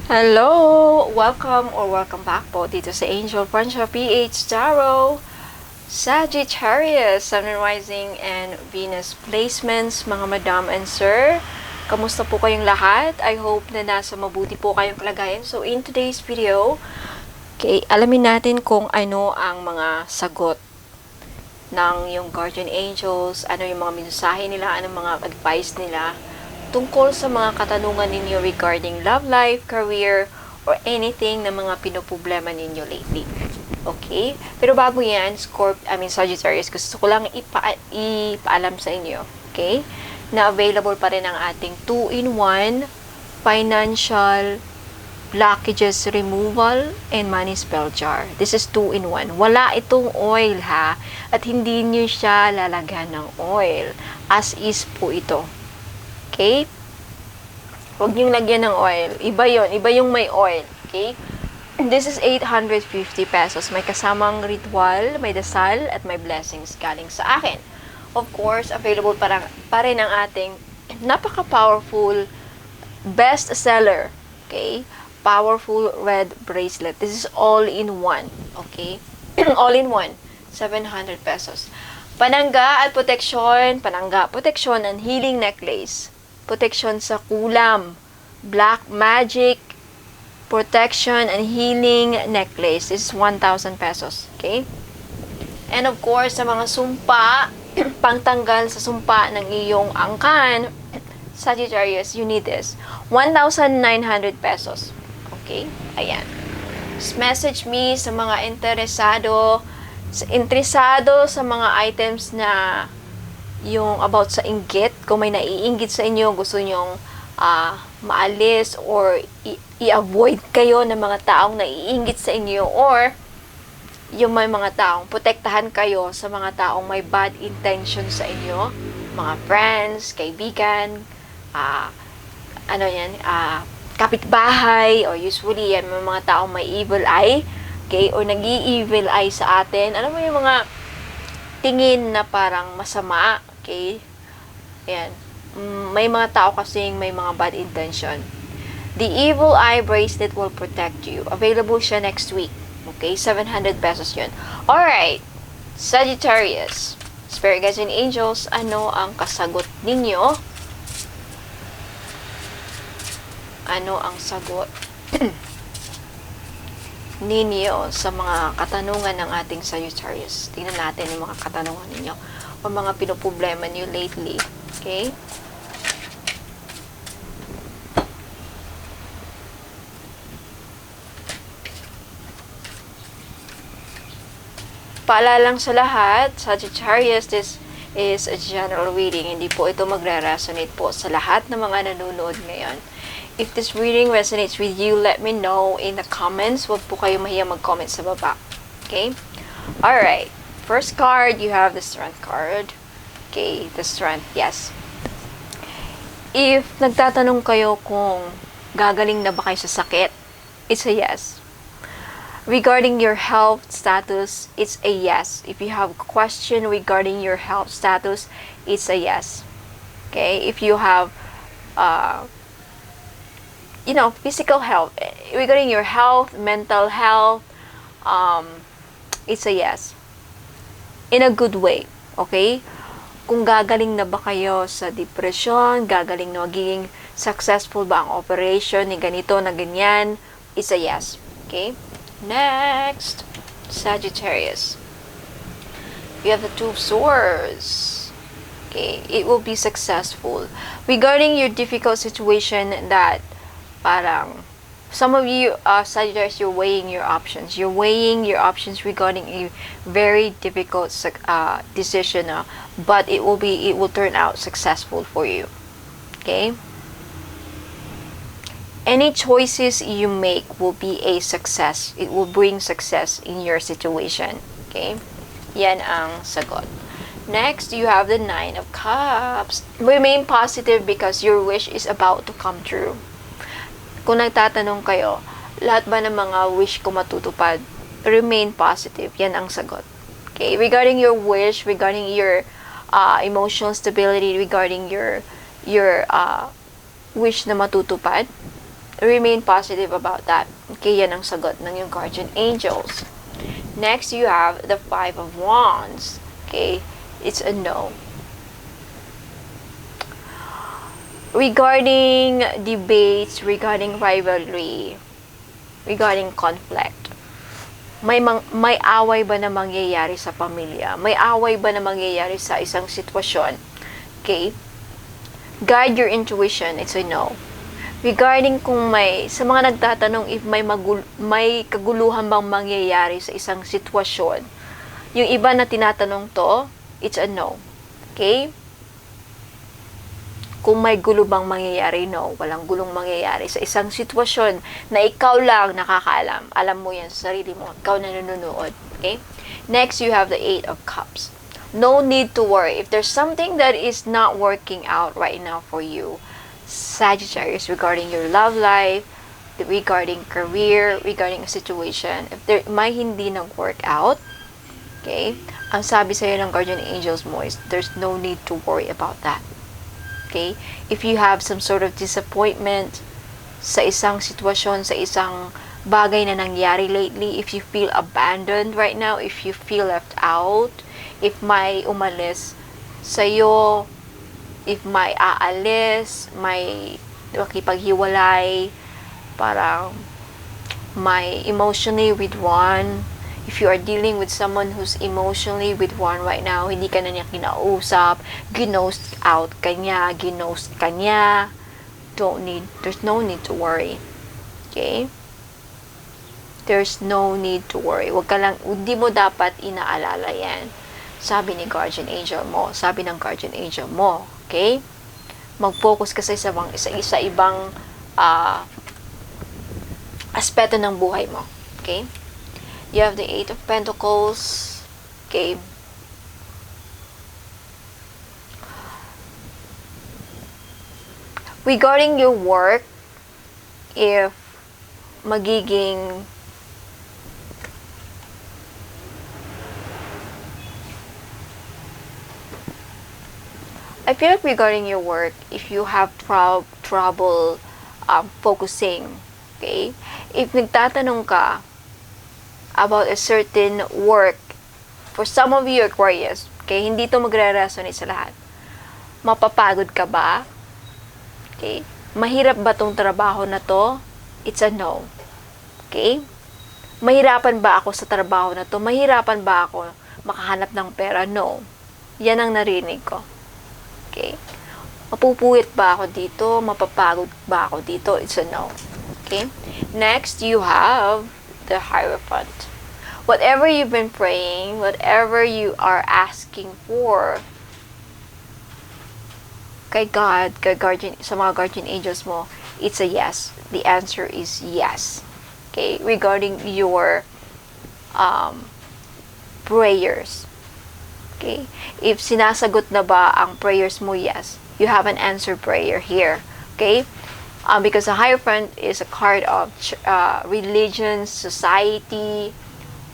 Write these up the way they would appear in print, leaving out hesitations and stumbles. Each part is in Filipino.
Hello! Welcome back po dito sa Angel Francia PH Tarot. Sagittarius, Sun Rising and Venus placements, mga madam and sir. Kamusta po kayong lahat? I hope na nasa mabuti po kayong kalagayan. So in today's video, alamin natin kung ano ang mga sagot ng yung guardian angels, ano yung mga mensahe nila, ano mga advice nila tungkol sa mga katanungan ninyo regarding love life, career, or anything na mga pinoproblema ninyo lately. Okay? Pero bago yan, Sagittarius, gusto ko lang ipaalam sa inyo, okay? Na available pa rin ang ating 2-in-1 financial blockages removal and money spell jar. This is 2-in-1. Wala itong oil ha, at hindi nyo siya lalagyan ng oil. As is po ito. Okay? Huwag niyong lagyan ng oil. Iba yon, iba yung may oil. Okay? This is 850 pesos. May kasamang ritual, may dasal, at may blessings galing sa akin. Of course, available pa rin ang ating napaka-powerful best seller. Okay? Powerful red bracelet. This is all-in-one. Okay? All-in-one. 700 pesos. Panangga, proteksyon, and healing necklace. Protection sa kulam, black magic, protection and healing necklace. This is 1,000 pesos. Okay? And of course, sa mga sumpa, pangtanggal sa sumpa ng iyong angkan, Sagittarius, you need this. 1,900 pesos. Okay? Ayan. Just message me sa mga interesado sa mga items na yung about sa inggit, kung may naiinggit sa inyo, gusto nyong maalis or i-avoid kayo ng mga taong naiinggit sa inyo, or yung may mga taong protektahan kayo sa mga taong may bad intention sa inyo, mga friends, kaibigan, kapitbahay, or usually yan, may mga taong may evil eye, okay, or nag-i-evil eye sa atin. Ano mo yung mga tingin na parang masama, okay? Ayan. May mga tao kasing may mga bad intention. The evil eye bracelet will protect you. Available siya next week. Okay? 700 pesos yun. Alright. Sagittarius. Spirit guides and angels, ano ang kasagot ninyo? Ano ang sagot ninyo sa mga katanungan ng ating Sagittarius? Tingnan natin yung mga katanungan ninyo o mga pinoproblema niyo lately. Okay? Paalala lang sa lahat, Sagittarius, this is a general reading. Hindi po ito magre-resonate po sa lahat ng mga nanonood ngayon. If this reading resonates with you, let me know in the comments. Huwag po kayo mahiya mag-comment sa baba. Okay? Alright. First card, you have the Strength card. Okay, the Strength. Yes. If nagtatanong kayo kung gagaling na ba kayo sa sakit, it's a yes. Regarding your health status, it's a yes. If you have a question regarding your health status, it's a yes. Okay? If you have physical health, regarding your health, mental health, it's a yes. In a good way, okay? Kung gagaling na ba kayo sa depression, gagaling na magiging successful ba ang operation ni ganito na ganyan, it's a yes, okay? Next, Sagittarius. You have the Two of Swords. Okay, it will be successful. Regarding your difficult situation that parang some of you, Sagittarius, you're weighing your options. You're weighing your options regarding a very difficult decision, but it will turn out successful for you. Okay? Any choices you make will be a success. It will bring success in your situation. Okay? Yan ang sagot. Next, you have the Nine of Cups. Remain positive because your wish is about to come true. Kung nagtatanong kayo, lahat ba ng mga wish ko matutupad? Remain positive. Yan ang sagot. Okay? Regarding your wish, regarding your emotional stability, regarding your wish na matutupad, Remain positive about that. Okay, yan ang sagot ng yung guardian angels. Next, you have the Five of Wands. Okay, it's a no. Regarding debates, regarding rivalry, regarding conflict, may away ba na mangyayari sa pamilya? May away ba na mangyayari sa isang sitwasyon? Okay? Guide your intuition, it's a no. Regarding kung sa mga nagtatanong if may kaguluhan bang mangyayari sa isang sitwasyon, yung iba na tinatanong to, it's a no. Okay? Kung may gulo bang mangyayari, no. Walang gulong mangyayari sa isang sitwasyon na ikaw lang nakakaalam. Alam mo yan sa sarili mo. Ikaw na nanonood. Okay? Next, you have the Eight of Cups. No need to worry. If there's something that is not working out right now for you, Sagittarius, regarding your love life, regarding career, regarding a situation, if may hindi nag-work out, okay, ang sabi sa'yo ng guardian angels mo is there's no need to worry about that. Okay? If you have some sort of disappointment sa isang sitwasyon, sa isang bagay na nangyari lately, if you feel abandoned right now, if you feel left out, if may umalis sa'yo, if may aalis, may makipaghiwalay, parang may emotionally withdrawn, if you are dealing with someone who's emotionally withdrawn right now, hindi ka na niya kinausap, ginost out ka niya, ginost ka niya, there's no need to worry. Okay? There's no need to worry. Hindi mo dapat inaalala yan. Sabi ni guardian angel mo, sabi ng guardian angel mo. Okay? Mag-focus ka sa ibang aspeto ng buhay mo. Okay? You have the Eight of Pentacles. Okay. Regarding your work, if magiging I feel like regarding your work, if you have trouble focusing, okay? If nagtatanong ka about a certain work, for some of you Aquarius, okay, hindi to magre-resonate sa lahat. Mapapagod ka ba? Okay? Mahirap ba tong trabaho na to? It's a no. Okay? Mahirapan ba ako sa trabaho na to? Mahirapan ba ako makahanap ng pera? No. Yan ang narinig ko. Okay? Mapupuwit ba ako dito? Mapapagod ba ako dito? It's a no. Okay? Next, you have the Hierophant. Whatever you've been praying, whatever you are asking for kay God, kay guardian, sa mga guardian angels mo, it's a yes. The answer is yes. Okay? Regarding your prayers. Okay? If sinasagot na ba ang prayers mo, yes. You have an answered prayer here. Okay? Because the Hierophant is a card of religion, society.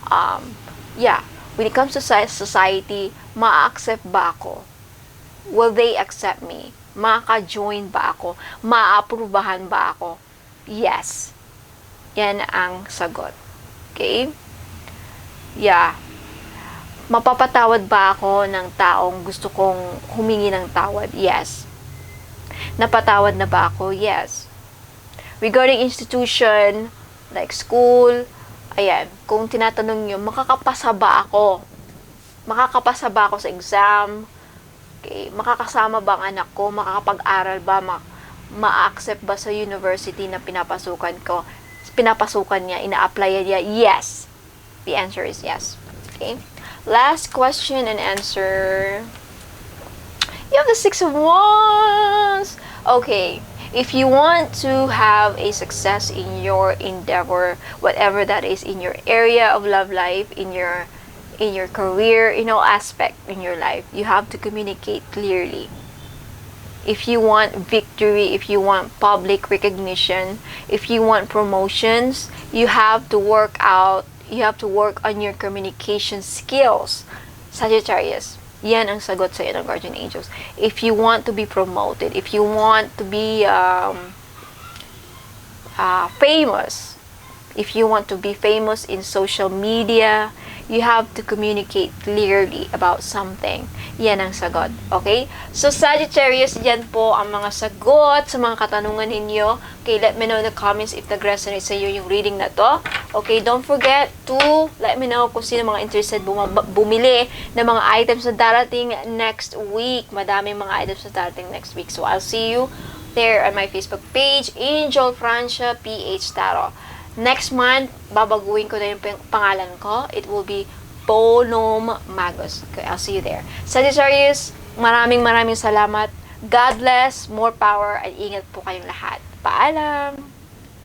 When it comes to society, ma-accept ba ako? Will they accept me? Maka-join ba ako? Ma-aprubahan ba ako? Yes. Yan ang sagot. Okay? Yeah. Mapapatawad ba ako ng taong gusto kong humingi ng tawad? Yes. Napatawad na ba ako? Yes. Regarding institution, like school, ayan, kung tinatanong nyo, makakapasa ba ako? Makakapasa ba ako sa exam? Okay, makakasama ba ang anak ko? Makakapag-aral ba? Ma-accept ba sa university na pinapasukan ko? Pinapasukan niya, ina-apply niya? Yes. The answer is yes. Okay. Last question and answer. You have the Six of Wands. Okay. If you want to have a success in your endeavor, whatever that is, in your area of love life, in your career, in all aspect in your life, you have to communicate clearly. If you want victory, if you want public recognition, if you want promotions, you have to work on your communication skills. Sagittarius, yan ang sagot sa ng guardian angels. If you want to be promoted, if you want to be famous. If you want to be famous in social media, you have to communicate clearly about something. Yan ang sagot. Okay? So, Sagittarius, yan po ang mga sagot sa mga katanungan ninyo. Okay, let me know in the comments if nag-resonate sa iyo yung reading na to. Okay, don't forget to let me know kung sino mga interested bumili ng mga items na darating next week. Madaming mga items na darating next week. So, I'll see you there on my Facebook page, Angel Francia PH Tarot. Next month, babaguhin ko na yung pangalan ko. It will be Bonum Magos. Okay, I'll see you there. Sagittarius, maraming salamat. God bless, more power, at ingat po kayong lahat. Paalam!